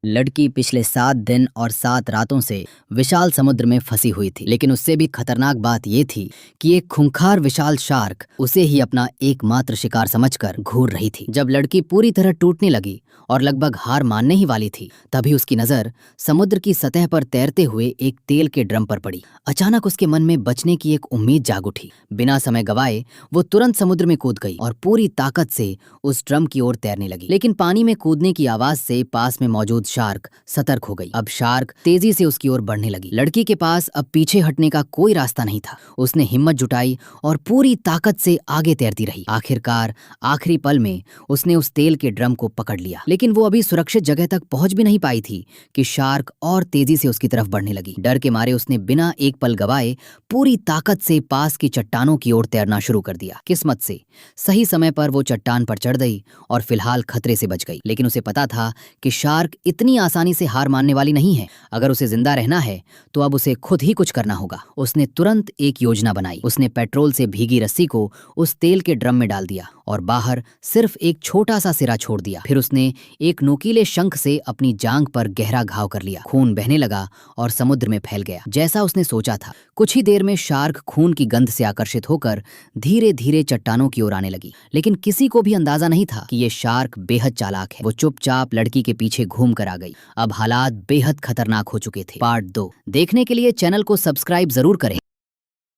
लड़की पिछले 7 दिन और 7 रातों से विशाल समुद्र में फंसी हुई थी, लेकिन उससे भी खतरनाक बात यह थी कि एक खूंखार विशाल शार्क उसे ही अपना एकमात्र शिकार समझकर घूर रही थी। जब लड़की पूरी तरह टूटने लगी और लगभग हार मानने ही वाली थी, तभी उसकी नजर समुद्र की सतह पर तैरते हुए एक तेल के ड्रम पर पड़ी। अचानक उसके मन में बचने की एक उम्मीद जाग उठी। बिना समय गवाए वो तुरंत समुद्र में कूद गई और पूरी ताकत से उस ड्रम की ओर तैरने लगी। लेकिन पानी में कूदने की आवाज से पास में मौजूद शार्क सतर्क हो गई। अब शार्क तेजी से उसकी ओर बढ़ने लगी। लड़की के पास अब पीछे हटने का कोई रास्ता नहीं था। उसने हिम्मत जुटाई और पूरी ताकत से आगे तैरती रही। आखिरकार आखिरी पल में उसने उस तेल के ड्रम को पकड़ लिया, लेकिन वो अभी सुरक्षित जगह तक पहुंच भी नहीं पाई थी कि शार्क और तेजी से उसकी तरफ बढ़ने लगी। डर के मारे उसने बिना एक पल गवाए पूरी ताकत से पास की चट्टानों की ओर तैरना शुरू कर दिया। किस्मत से सही समय पर वो चट्टान पर चढ़ गई और फिलहाल खतरे से बच गई। लेकिन उसे पता था कि शार्क इतनी आसानी से हार मानने वाली नहीं है। अगर उसे जिंदा रहना है तो अब उसे खुद ही कुछ करना होगा। उसने तुरंत एक योजना बनाई। उसने पेट्रोल से भीगी रस्सी को उस तेल के ड्रम में डाल दिया और बाहर सिर्फ एक छोटा सा सिरा छोड़ दिया। फिर उसने एक नुकीले शंख से अपनी जांघ पर गहरा घाव कर लिया। खून बहने लगा और समुद्र में फैल गया, जैसा उसने सोचा था। कुछ ही देर में शार्क खून की गंध से आकर्षित होकर धीरे धीरे चट्टानों की ओर आने लगी। लेकिन किसी को भी अंदाजा नहीं था कि ये शार्क बेहद चालाक है। वो चुपचाप लड़की के पीछे घूम कर आ गई। अब हालात बेहद खतरनाक हो चुके थे। पार्ट 2 देखने के लिए चैनल को सब्सक्राइब जरूर करें।